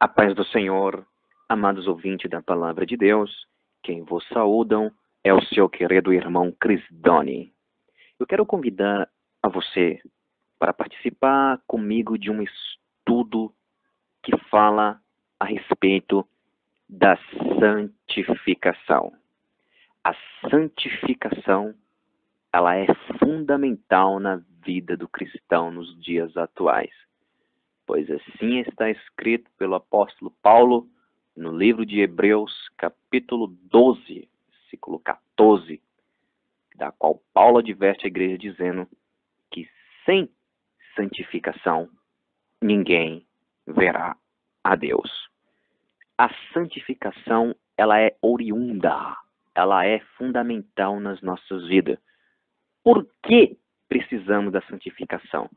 A paz do Senhor, amados ouvintes da Palavra de Deus, quem vos saúdam é o seu querido irmão Crisdoni. Eu quero convidar a você para participar comigo de um estudo que fala a respeito da santificação. A santificação, ela é fundamental na vida do cristão nos dias atuais. Pois assim está escrito pelo apóstolo Paulo no livro de Hebreus, capítulo 12, versículo 14, da qual Paulo adverte a igreja dizendo que sem santificação ninguém verá a Deus. A santificação, ela é oriunda, ela é fundamental nas nossas vidas. Por que precisamos da santificação?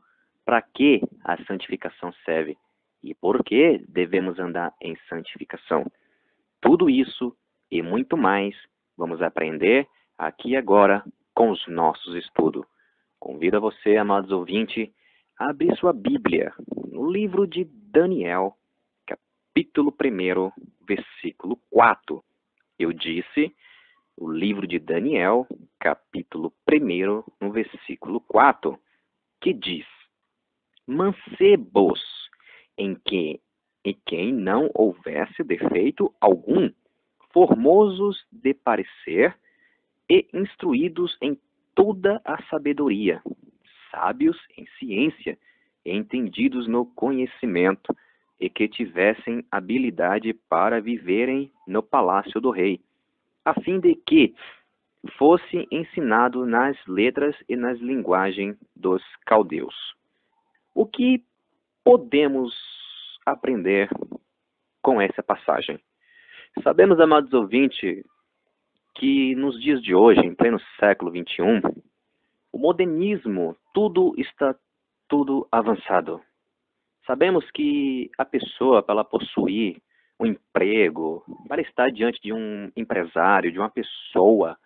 Para que a santificação serve? E por que devemos andar em santificação? Tudo isso e muito mais vamos aprender aqui e agora com os nossos estudos. Convido a você, amados ouvintes, a abrir sua Bíblia no livro de Daniel, capítulo 1, versículo 4. Eu disse, o livro de Daniel, capítulo 1, no versículo 4, que diz: mancebos em quem não houvesse defeito algum, formosos de parecer e instruídos em toda a sabedoria, sábios em ciência e entendidos no conhecimento, e que tivessem habilidade para viverem no palácio do rei, a fim de que fosse ensinado nas letras e nas linguagens dos caldeus. O que podemos aprender com essa passagem? Sabemos, amados ouvintes, que nos dias de hoje, em pleno século XXI, o modernismo, está tudo avançado. Sabemos que a pessoa, para ela possuir um emprego, para estar diante de um empresário, de uma pessoa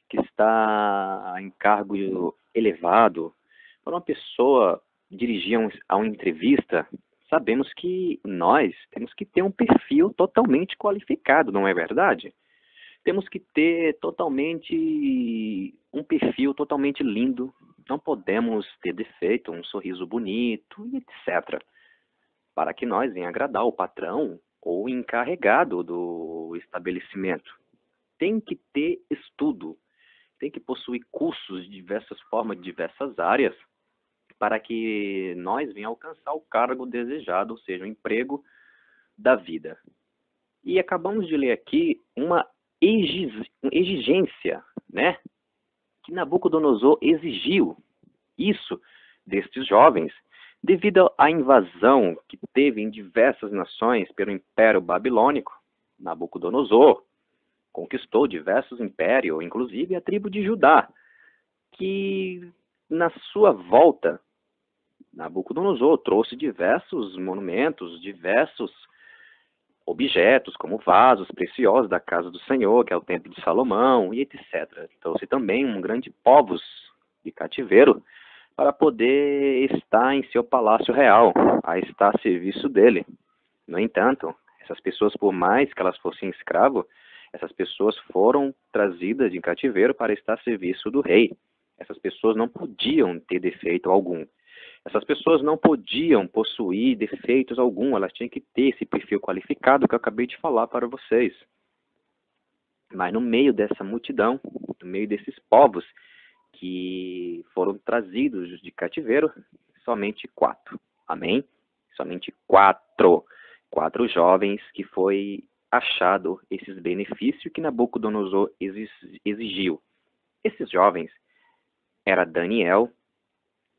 que está em cargo elevado, para uma pessoa dirigir a uma entrevista, sabemos que nós temos que ter um perfil totalmente qualificado, não é verdade? Temos que ter um perfil totalmente lindo, não podemos ter defeito, um sorriso bonito, etc. Para que nós venhamos agradar o patrão ou o encarregado do estabelecimento. Tem que ter estudo, tem que possuir cursos de diversas formas, de diversas áreas, para que nós venhamos alcançar o cargo desejado, ou seja, o emprego da vida. E acabamos de ler aqui uma exigência, né, que Nabucodonosor exigiu isso destes jovens, devido à invasão que teve em diversas nações pelo Império Babilônico. Nabucodonosor conquistou diversos impérios, inclusive a tribo de Judá, que na sua volta, Nabucodonosor trouxe diversos monumentos, diversos objetos, como vasos preciosos da casa do Senhor, que é o Templo de Salomão, e etc. Trouxe também um grande povos de cativeiro para poder estar em seu palácio real, a estar a serviço dele. No entanto, essas pessoas, por mais que elas fossem escravos, essas pessoas foram trazidas em cativeiro para estar a serviço do rei. Essas pessoas não podiam ter defeito algum. Essas pessoas não podiam possuir defeitos algum, elas tinham que ter esse perfil qualificado que eu acabei de falar para vocês. Mas no meio dessa multidão, no meio desses povos que foram trazidos de cativeiro, somente 4. Amém? Somente 4. 4 jovens que foi achado esses benefícios que Nabucodonosor exigiu. Esses jovens era Daniel,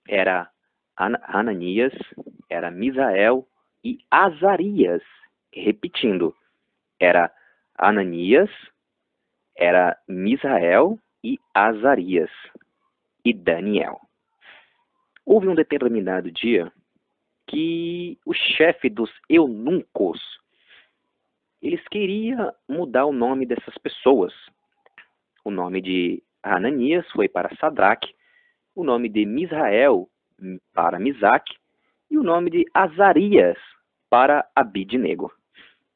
era Ananias, era Misael e Azarias. Repetindo, era Ananias, era Misael e Azarias e Daniel. Houve um determinado dia que o chefe dos eunucos, eles queriam mudar o nome dessas pessoas. O nome de Ananias foi para Sadraque, o nome de Misael para Misaque e o nome de Azarias para Abidnego.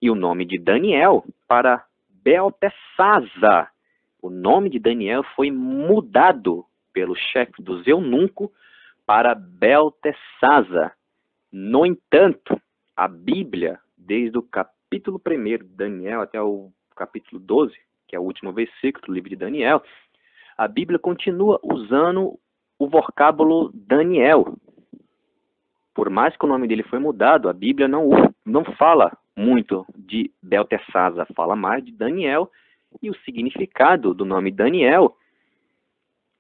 e o nome de Daniel para Beltesazar. O nome de Daniel foi mudado pelo chefe dos eunucos para Beltesazar. No entanto, a Bíblia, desde o capítulo 1 de Daniel até o capítulo 12, que é o último versículo do livro de Daniel, a Bíblia continua usando o vocábulo Daniel. Por mais que o nome dele foi mudado, a Bíblia não fala muito de Beltesazar, fala mais de Daniel, e o significado do nome Daniel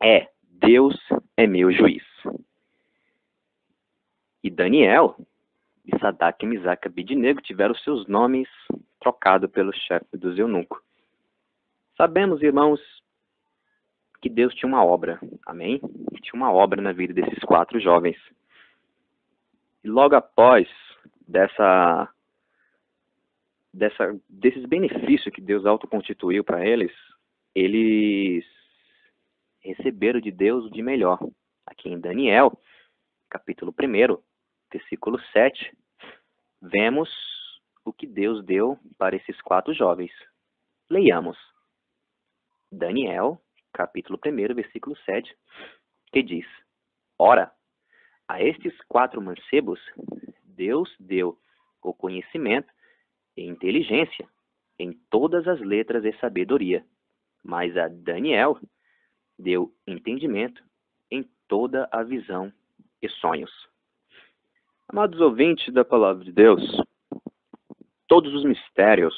é Deus é meu juiz. E Daniel e Sadraque, Misaque e Abednego tiveram seus nomes trocados pelo chefe dos eunucos. Sabemos, irmãos, que Deus tinha uma obra, amém? Tinha uma obra na vida desses 4 jovens. E logo após desses benefícios que Deus autoconstituiu para eles, eles receberam de Deus o de melhor. Aqui em Daniel, capítulo 1, versículo 7, vemos o que Deus deu para esses 4 jovens. Leiamos. Daniel, capítulo 1, versículo 7, que diz: Ora, a estes 4 mancebos, Deus deu o conhecimento e inteligência em todas as letras e sabedoria, mas a Daniel deu entendimento em toda a visão e sonhos. Amados ouvintes da Palavra de Deus, todos os mistérios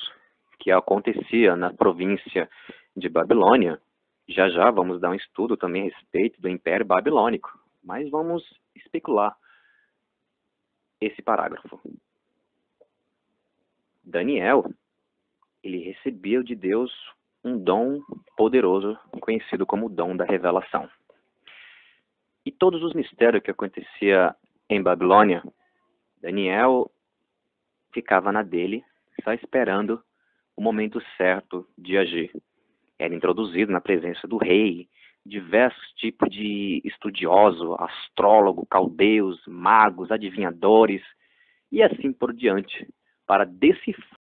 que aconteciam na província de Babilônia, já vamos dar um estudo também a respeito do Império Babilônico, mas vamos especular esse parágrafo. Daniel, ele recebeu de Deus um dom poderoso, conhecido como o dom da revelação. E todos os mistérios que acontecia em Babilônia, Daniel ficava na dele, só esperando o momento certo de agir. Era introduzido na presença do rei, diversos tipos de estudiosos, astrólogos, caldeus, magos, adivinhadores, e assim por diante, para decifrar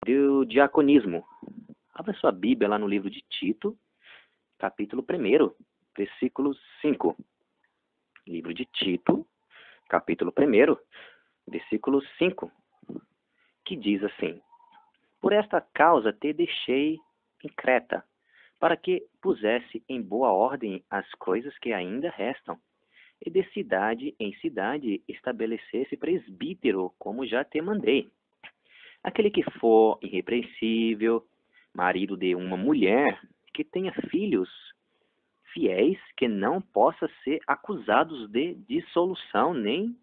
do diaconismo. Abra sua Bíblia lá no livro de Tito, capítulo 1, versículo 5. Livro de Tito, capítulo 1, versículo 5, que diz assim: Por esta causa te deixei em Creta, para que pusesse em boa ordem as coisas que ainda restam, e de cidade em cidade estabelecesse presbítero, como já te mandei. Aquele que for irrepreensível, marido de uma mulher, que tenha filhos fiéis, que não possa ser acusados de dissolução, nem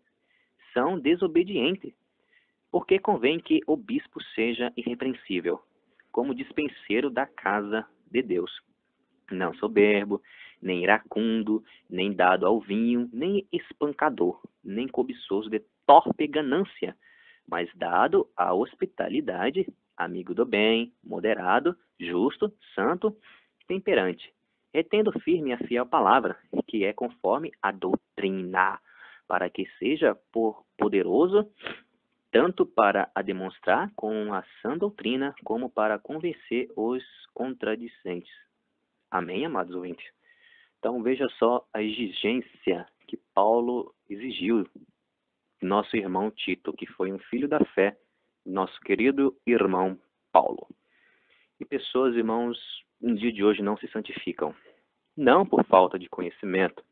são desobedientes, porque convém que o bispo seja irrepreensível, como dispenseiro da casa de Deus, não soberbo, nem iracundo, nem dado ao vinho, nem espancador, nem cobiçoso de torpe ganância, mas dado à hospitalidade, amigo do bem, moderado, justo, santo, temperante, retendo firme a fiel palavra, que é conforme a doutrina, para que seja poderoso tanto para a demonstrar com a sã doutrina, como para convencer os contradicentes. Amém, amados ouvintes? Então veja só a exigência que Paulo exigiu de nosso irmão Tito, que foi um filho da fé, nosso querido irmão Paulo. E pessoas, irmãos, no dia de hoje não se santificam. Não por falta de conhecimento,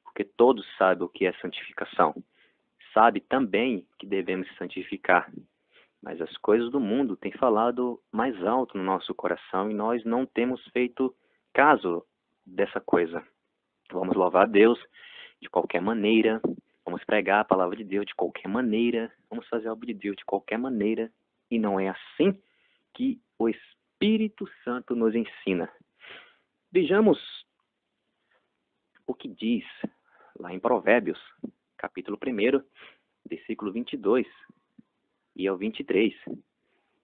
porque todos sabem o que é santificação. Sabe também que devemos santificar, mas as coisas do mundo têm falado mais alto no nosso coração e nós não temos feito caso dessa coisa. Vamos louvar a Deus de qualquer maneira, vamos pregar a palavra de Deus de qualquer maneira, vamos fazer a obra de Deus de qualquer maneira, e não é assim que o Espírito Santo nos ensina. Vejamos o que diz lá em Provérbios, capítulo 1, versículo 22 e ao 23,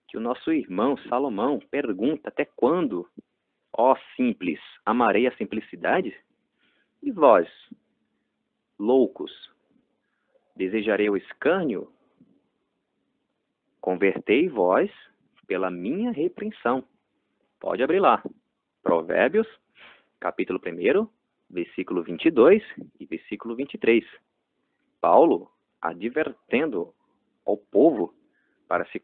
que o nosso irmão Salomão pergunta: até quando, ó simples, amarei a simplicidade? E vós, loucos, desejarei o escárnio? Convertei vós pela minha repreensão. Pode abrir lá. Provérbios, capítulo 1, versículo 22 e versículo 23. Paulo advertendo ao povo para se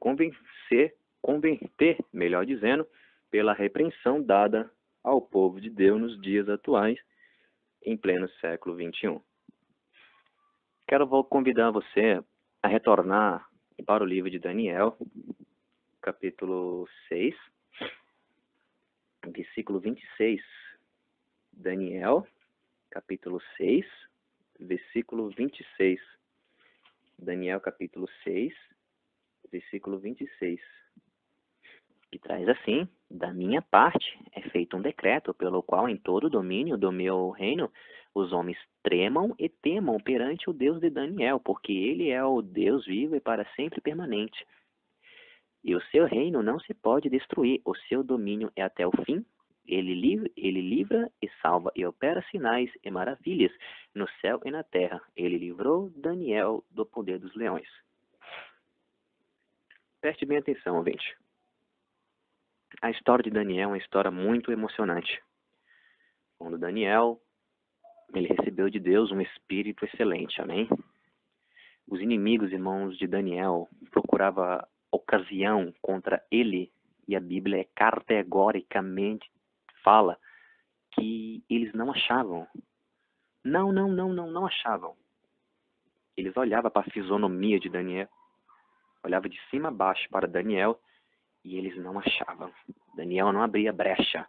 converter, melhor dizendo, pela repreensão dada ao povo de Deus nos dias atuais, em pleno século XXI. Vou convidar você a retornar para o livro de Daniel, capítulo 6, versículo 26. Daniel, capítulo 6, versículo 26. Daniel, capítulo 6, versículo 26. Que traz assim: da minha parte é feito um decreto, pelo qual em todo o domínio do meu reino os homens tremam e temam perante o Deus de Daniel, porque ele é o Deus vivo e para sempre permanente. E o seu reino não se pode destruir, o seu domínio é até o fim. Ele livra e salva e opera sinais e maravilhas no céu e na terra. Ele livrou Daniel do poder dos leões. Preste bem atenção, ouvinte. A história de Daniel é uma história muito emocionante. Quando Daniel, ele recebeu de Deus um espírito excelente, amém? Os inimigos, irmãos, de Daniel procuravam ocasião contra ele, e a Bíblia categoricamente fala que eles não achavam. Não achavam. Eles olhavam para a fisionomia de Daniel, olhavam de cima a baixo para Daniel, e eles não achavam. Daniel não abria brecha.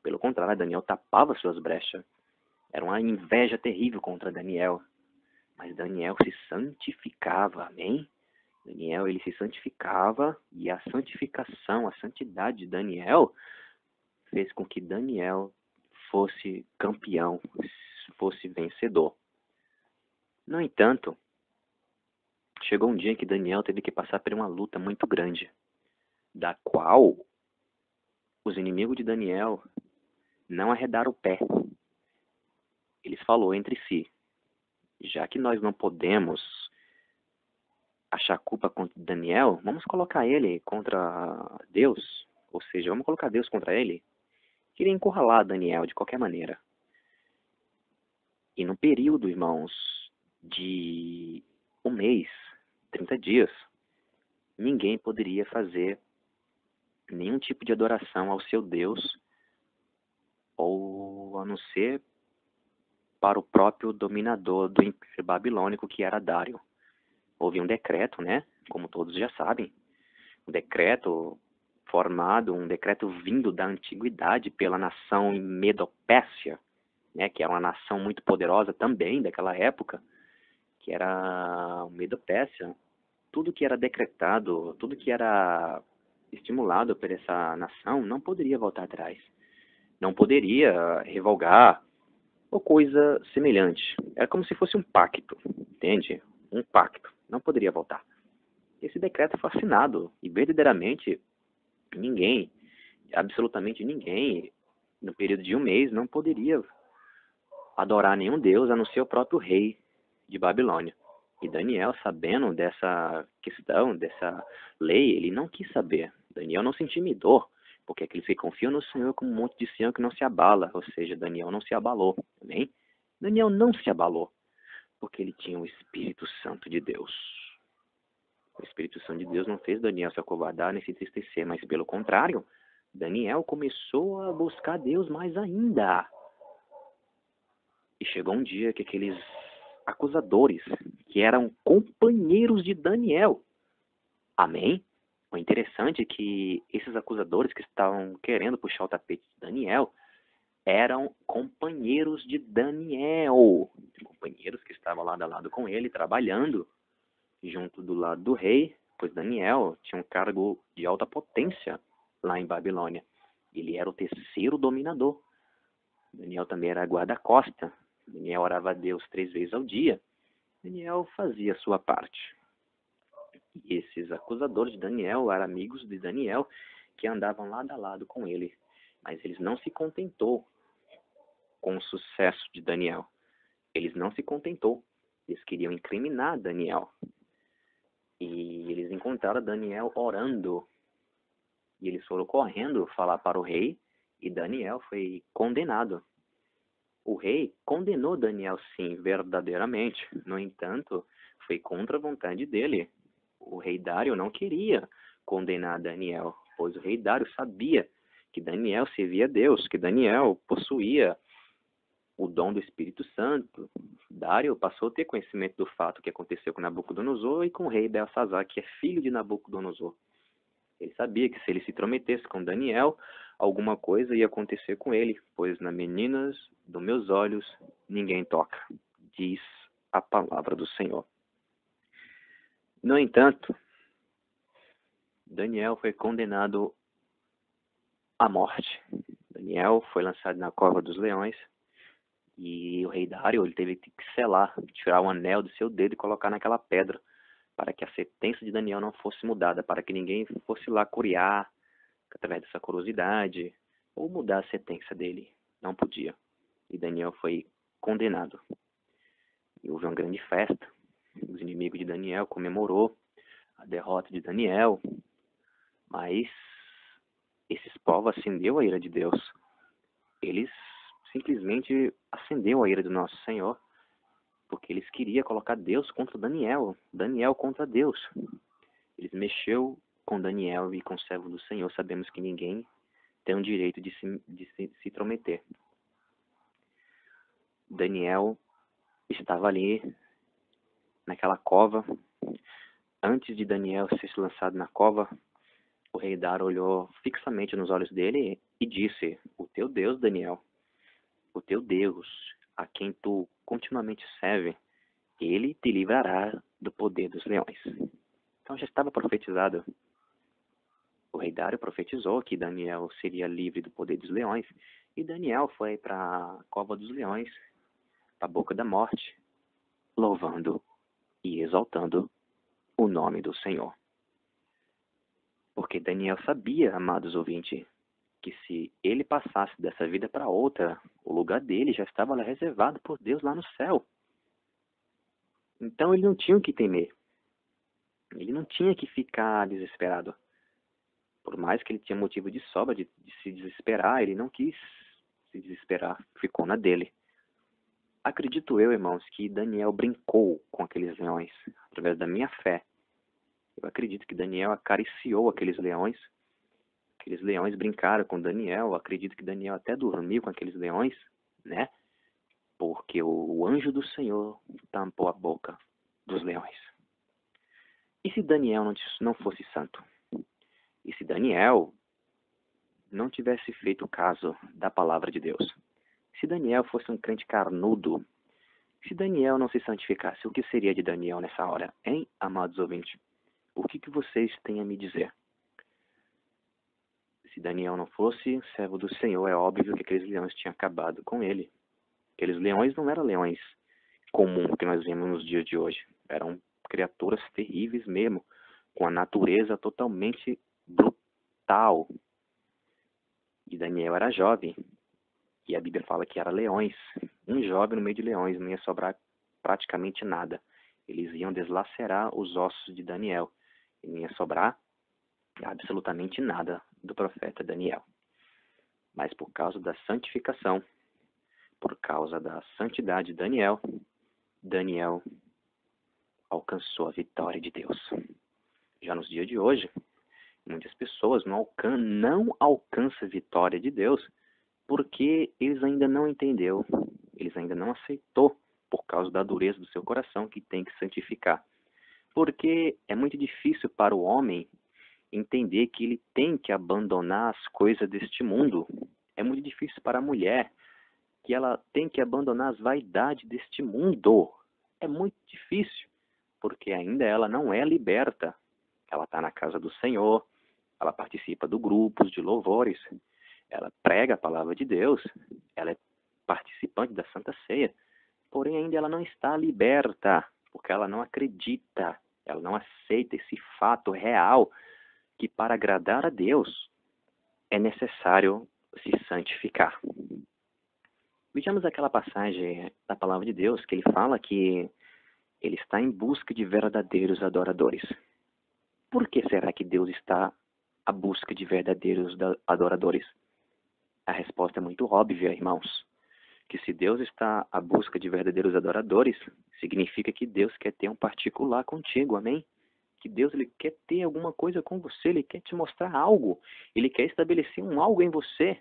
Pelo contrário, Daniel tapava suas brechas. Era uma inveja terrível contra Daniel. Mas Daniel se santificava, amém? Daniel, ele se santificava, e a santificação, a santidade de Daniel fez com que Daniel fosse campeão, fosse vencedor. No entanto, chegou um dia em que Daniel teve que passar por uma luta muito grande, da qual os inimigos de Daniel não arredaram o pé. Eles falaram entre si: já que nós não podemos achar culpa contra Daniel, vamos colocar ele contra Deus. Ou seja, vamos colocar Deus contra ele. Queria encurralar Daniel de qualquer maneira. E no período, irmãos, de um mês, 30 dias, ninguém poderia fazer nenhum tipo de adoração ao seu Deus, ou a não ser para o próprio dominador do Império Babilônico, que era Dário. Houve um decreto, né? Como todos já sabem, um decreto formado, um decreto vindo da antiguidade pela nação Medo-Pérsia, né? Que era uma nação muito poderosa também daquela época, que era o Medo-Pérsia. Tudo que era decretado, tudo que era estimulado por essa nação não poderia voltar atrás. Não poderia revogar ou coisa semelhante. Era como se fosse um pacto, entende? Um pacto. Não poderia voltar. Esse decreto foi assinado e verdadeiramente ninguém, absolutamente ninguém, no período de um mês, não poderia adorar nenhum deus a não ser o próprio rei de Babilônia. E Daniel, sabendo dessa questão, dessa lei, ele não quis saber. Daniel não se intimidou, porque aqueles que confiam no Senhor como um monte de Sião que não se abala, ou seja, Daniel não se abalou. Amém? Daniel não se abalou, porque ele tinha o Espírito Santo de Deus. O Espírito Santo de Deus não fez Daniel se acovardar nem se entristecer, mas pelo contrário, Daniel começou a buscar Deus mais ainda. E chegou um dia que aqueles acusadores, que eram companheiros de Daniel, amém? O interessante é que esses acusadores que estavam querendo puxar o tapete de Daniel eram companheiros de Daniel, companheiros que estavam lado a lado com ele, trabalhando junto do lado do rei, pois Daniel tinha um cargo de alta potência lá em Babilônia. Ele era o terceiro dominador. Daniel também era guarda-costa. Daniel orava a Deus 3 vezes ao dia. Daniel fazia a sua parte. E esses acusadores de Daniel eram amigos de Daniel que andavam lado a lado com ele. Mas eles não se contentou com o sucesso de Daniel. Eles não se contentou. Eles queriam incriminar Daniel. E eles encontraram Daniel orando. E eles foram correndo falar para o rei. E Daniel foi condenado. O rei condenou Daniel, sim, verdadeiramente. No entanto, foi contra a vontade dele. O rei Dário não queria condenar Daniel, pois o rei Dário sabia que Daniel servia a Deus, que Daniel possuía o dom do Espírito Santo. Dário passou a ter conhecimento do fato que aconteceu com Nabucodonosor e com o rei Belsazar, que é filho de Nabucodonosor. Ele sabia que se ele se intrometesse com Daniel, alguma coisa ia acontecer com ele, pois nas meninas dos meus olhos ninguém toca, diz a palavra do Senhor. No entanto, Daniel foi condenado à morte. Daniel foi lançado na cova dos leões e o rei Dário ele teve que selar, tirar o anel do seu dedo e colocar naquela pedra, para que a sentença de Daniel não fosse mudada, para que ninguém fosse lá curiar através dessa curiosidade, ou mudar a sentença dele. Não podia. E Daniel foi condenado. E houve uma grande festa. Os inimigos de Daniel comemorou a derrota de Daniel, mas esses povos acendeu a ira de Deus. Eles simplesmente acendeu a ira do nosso Senhor, porque eles queriam colocar Deus contra Daniel, Daniel contra Deus. Eles mexeu com Daniel e com o servo do Senhor. Sabemos que ninguém tem o direito de se intrometer. Daniel estava ali naquela cova. Antes de Daniel ser lançado na cova, o rei Dário olhou fixamente nos olhos dele e disse: o teu Deus, Daniel, o teu Deus, a quem tu continuamente serve, ele te livrará do poder dos leões. Então já estava profetizado. O rei Dário profetizou que Daniel seria livre do poder dos leões, e Daniel foi para a cova dos leões, para a boca da morte, louvando e exaltando o nome do Senhor. Porque Daniel sabia, amados ouvintes, que se ele passasse dessa vida para outra, o lugar dele já estava lá reservado por Deus lá no céu. Então ele não tinha o que temer. Ele não tinha que ficar desesperado. Por mais que ele tinha motivo de sobra de se desesperar, ele não quis se desesperar, ficou na dele. Acredito eu, irmãos, que Daniel brincou com aqueles leões, através da minha fé. Eu acredito que Daniel acariciou aqueles leões brincaram com Daniel, eu acredito que Daniel até dormiu com aqueles leões, né? Porque o anjo do Senhor tampou a boca dos leões. E se Daniel não fosse santo? E se Daniel não tivesse feito caso da palavra de Deus? Se Daniel fosse um crente carnudo, se Daniel não se santificasse, o que seria de Daniel nessa hora, hein, amados ouvintes? O que vocês têm a me dizer? Se Daniel não fosse servo do Senhor, é óbvio que aqueles leões tinham acabado com ele. Aqueles leões não eram leões comuns que nós vemos nos dias de hoje. Eram criaturas terríveis mesmo, com a natureza totalmente brutal. E Daniel era jovem. E a Bíblia fala que era leões. Um jovem no meio de leões, não ia sobrar praticamente nada. Eles iam deslacerar os ossos de Daniel. E não ia sobrar absolutamente nada do profeta Daniel. Mas por causa da santificação, por causa da santidade de Daniel, Daniel alcançou a vitória de Deus. Já nos dias de hoje, muitas pessoas não alcançam a vitória de Deus porque eles ainda não entenderam, eles ainda não aceitou, por causa da dureza do seu coração, que tem que santificar. Porque é muito difícil para o homem entender que ele tem que abandonar as coisas deste mundo. É muito difícil para a mulher que ela tem que abandonar as vaidades deste mundo. É muito difícil, porque ainda ela não é liberta. Ela está na casa do Senhor, ela participa de grupos de louvores, ela prega a palavra de Deus, ela é participante da Santa Ceia, porém ainda ela não está liberta, porque ela não acredita, ela não aceita esse fato real que para agradar a Deus é necessário se santificar. Vejamos aquela passagem da palavra de Deus que ele fala que ele está em busca de verdadeiros adoradores. Por que será que Deus está à busca de verdadeiros adoradores? A resposta é muito óbvia, irmãos. Que se Deus está à busca de verdadeiros adoradores, significa que Deus quer ter um particular contigo, amém? Que Deus ele quer ter alguma coisa com você, ele quer te mostrar algo, ele quer estabelecer um algo em você.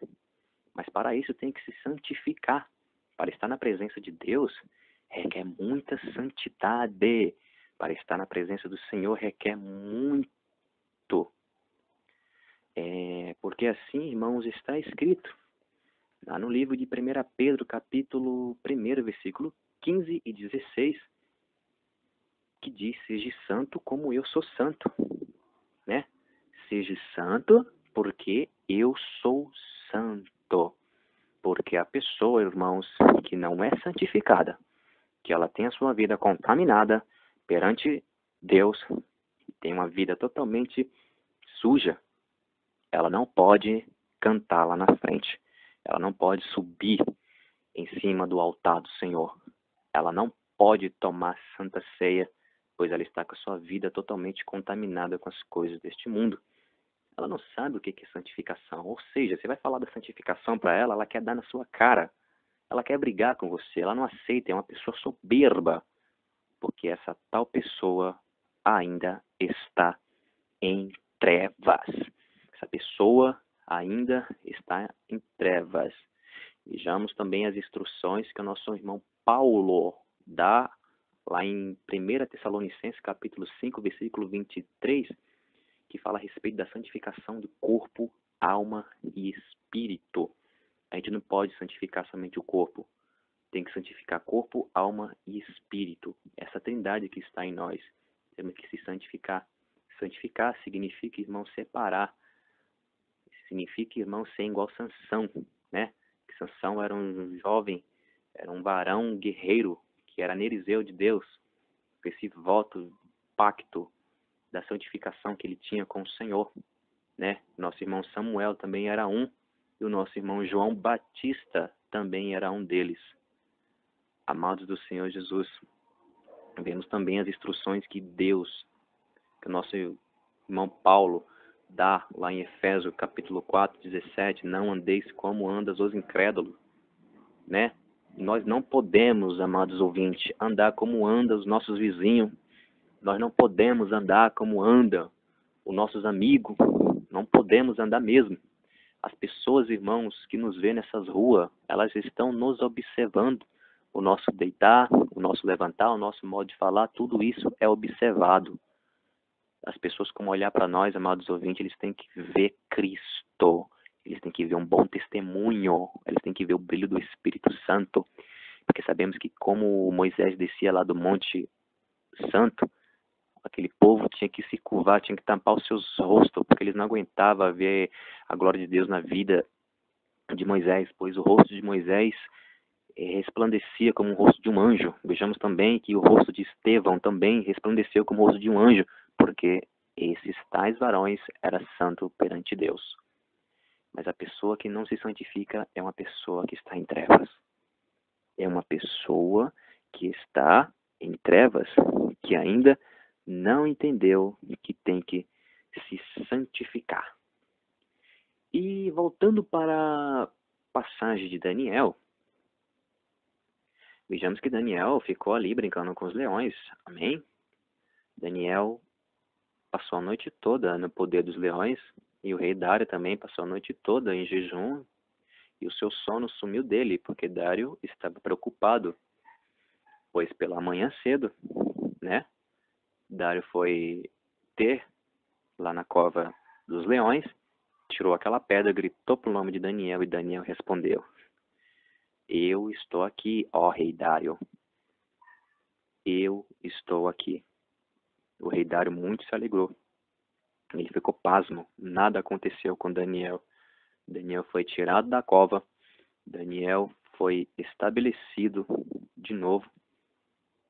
Mas para isso tem que se santificar. Para estar na presença de Deus requer muita santidade. Para estar na presença do Senhor requer muito. Porque assim, irmãos, está escrito lá no livro de 1 Pedro, capítulo 1, versículo 15 e 16, que diz, seja santo como eu sou santo, né? Seja santo porque eu sou santo. Porque a pessoa, irmãos, que não é santificada, que ela tem a sua vida contaminada perante Deus, tem uma vida totalmente suja, ela não pode cantar lá na frente. Ela não pode subir em cima do altar do Senhor. Ela não pode tomar santa ceia, pois ela está com a sua vida totalmente contaminada com as coisas deste mundo. Ela não sabe o que é santificação. Ou seja, você vai falar da santificação para ela, ela quer dar na sua cara. Ela quer brigar com você, ela não aceita, é uma pessoa soberba. Porque essa tal pessoa ainda está em trevas. Essa pessoa ainda está em trevas. Vejamos também as instruções que o nosso irmão Paulo dá lá em 1 Tessalonicenses, capítulo 5, versículo 23, que fala a respeito da santificação do corpo, alma e espírito. A gente não pode santificar somente o corpo. Tem que santificar corpo, alma e espírito. Essa trindade que está em nós. Temos que se santificar. Santificar significa, irmão, separar. Significa, irmão, ser igual Sansão, né? Que Sansão era um jovem, era um varão guerreiro, que era nerizeu de Deus. Esse voto, pacto da santificação que ele tinha com o Senhor, né? Nosso irmão Samuel também era um, e o nosso irmão João Batista também era um deles. Amados do Senhor Jesus, vemos também as instruções que Deus que o nosso irmão Paulo dá lá em Efésios capítulo 4, 17, não andeis como andas os incrédulos, né? Nós não podemos, amados ouvintes, andar como andam os nossos vizinhos, nós não podemos andar como andam os nossos amigos, não podemos andar mesmo. As pessoas, irmãos, que nos vêem nessas ruas, elas estão nos observando. O nosso deitar, o nosso levantar, o nosso modo de falar, tudo isso é observado. As pessoas, como olhar para nós, amados ouvintes, eles têm que ver Cristo. Eles têm que ver um bom testemunho. Eles têm que ver o brilho do Espírito Santo. Porque sabemos que como Moisés descia lá do Monte Santo, aquele povo tinha que se curvar, tinha que tampar os seus rostos, porque eles não aguentavam ver a glória de Deus na vida de Moisés, pois o rosto de Moisés resplandecia como o rosto de um anjo. Vejamos também que o rosto de Estevão também resplandeceu como o rosto de um anjo, porque esses tais varões eram santos perante Deus. Mas a pessoa que não se santifica é uma pessoa que está em trevas. É uma pessoa que está em trevas, que ainda não entendeu que tem que se santificar. E voltando para a passagem de Daniel, vejamos que Daniel ficou ali brincando com os leões. Amém? Daniel passou a noite toda no poder dos leões, e o rei Dário também passou a noite toda em jejum, e o seu sono sumiu dele, porque Dário estava preocupado, pois pela manhã cedo, né? Dário foi ter lá na cova dos leões, tirou aquela pedra, gritou pro nome de Daniel, e Daniel respondeu: eu estou aqui, ó rei Dário. Eu estou aqui. O rei Dário muito se alegrou. Ele ficou pasmo. Nada aconteceu com Daniel. Daniel foi tirado da cova. Daniel foi estabelecido de novo.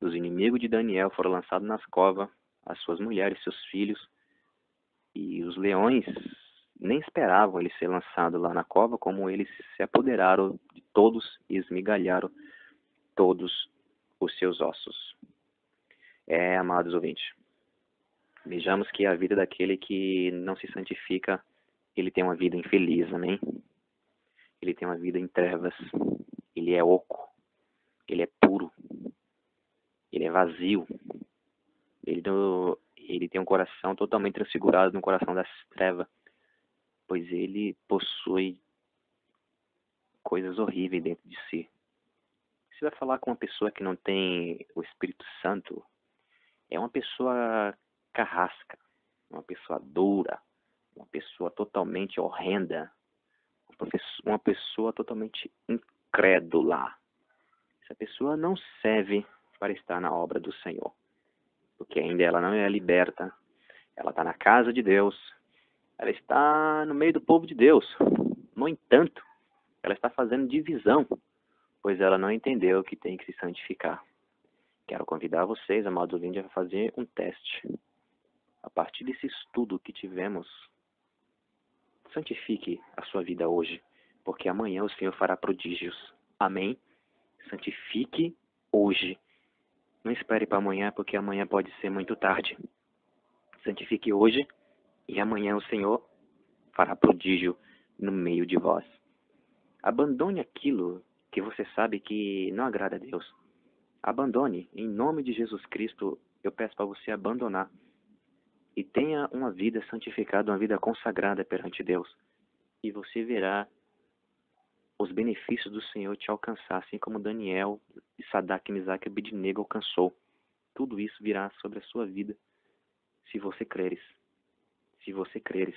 Os inimigos de Daniel foram lançados nas covas, as suas mulheres, seus filhos. E os leões nem esperavam ele ser lançado lá na cova, como eles se apoderaram de todos e esmigalharam todos os seus ossos. Amados ouvintes, vejamos que a vida daquele que não se santifica, ele tem uma vida infeliz, amém? Ele tem uma vida em trevas, ele é oco, ele é puro, ele é vazio, ele tem um coração totalmente transfigurado no coração das trevas, pois ele possui coisas horríveis dentro de si. Você vai falar com uma pessoa que não tem o Espírito Santo, é uma pessoa carrasca, uma pessoa dura, uma pessoa totalmente horrenda, uma pessoa totalmente incrédula. Essa pessoa não serve para estar na obra do Senhor, porque ainda ela não é liberta, ela está na casa de Deus, ela está no meio do povo de Deus. No entanto, ela está fazendo divisão, pois ela não entendeu que tem que se santificar. Quero convidar vocês, amados ouvintes, a fazer um teste. A partir desse estudo que tivemos, santifique a sua vida hoje, porque amanhã o Senhor fará prodígios. Amém? Santifique hoje. Não espere para amanhã, porque amanhã pode ser muito tarde. Santifique hoje e amanhã o Senhor fará prodígio no meio de vós. Abandone aquilo que você sabe que não agrada a Deus. Abandone. Em nome de Jesus Cristo, eu peço para você abandonar. E tenha uma vida santificada, uma vida consagrada perante Deus. E você verá os benefícios do Senhor te alcançar, assim como Daniel, Sadraque, Mesaque e Abednego alcançou. Tudo isso virá sobre a sua vida, se você creres. Se você creres.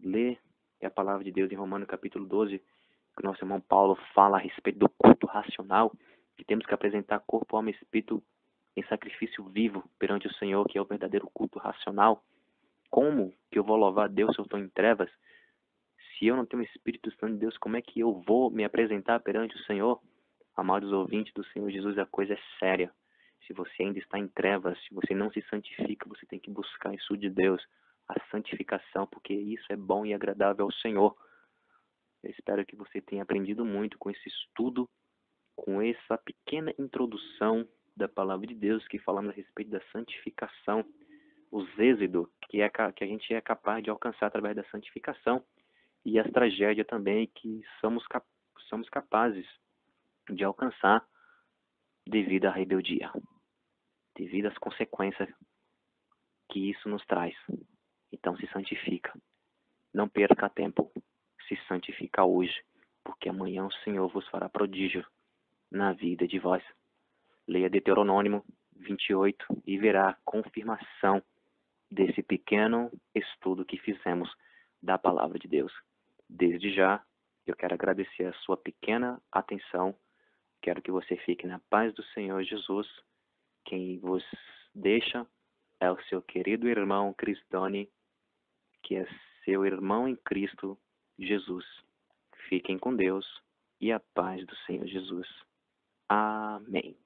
Lê a palavra de Deus em Romanos capítulo 12, que o nosso irmão Paulo fala a respeito do culto racional, que temos que apresentar corpo, alma e espírito em sacrifício vivo perante o Senhor, que é o verdadeiro culto racional. Como que eu vou louvar a Deus se eu estou em trevas? Se eu não tenho o Espírito Santo de Deus, como é que eu vou me apresentar perante o Senhor? Amados ouvintes do Senhor Jesus, a coisa é séria. Se você ainda está em trevas, se você não se santifica, você tem que buscar isso de Deus, a santificação, porque isso é bom e agradável ao Senhor. Eu espero que você tenha aprendido muito com esse estudo, com essa pequena introdução da palavra de Deus, que falamos a respeito da santificação. os êxitos que a gente é capaz de alcançar através da santificação e as tragédias também que somos capazes de alcançar devido à rebeldia, devido às consequências que isso nos traz. Então se santifica. Não perca tempo. Se santifica hoje, porque amanhã o Senhor vos fará prodígio na vida de vós. Leia Deuteronômio 28 e verá a confirmação desse pequeno estudo que fizemos da Palavra de Deus. Desde já, eu quero agradecer a sua pequena atenção. Quero que você fique na paz do Senhor Jesus. Quem vos deixa é o seu querido irmão Cristone, que é seu irmão em Cristo Jesus. Fiquem com Deus e a paz do Senhor Jesus. Amém.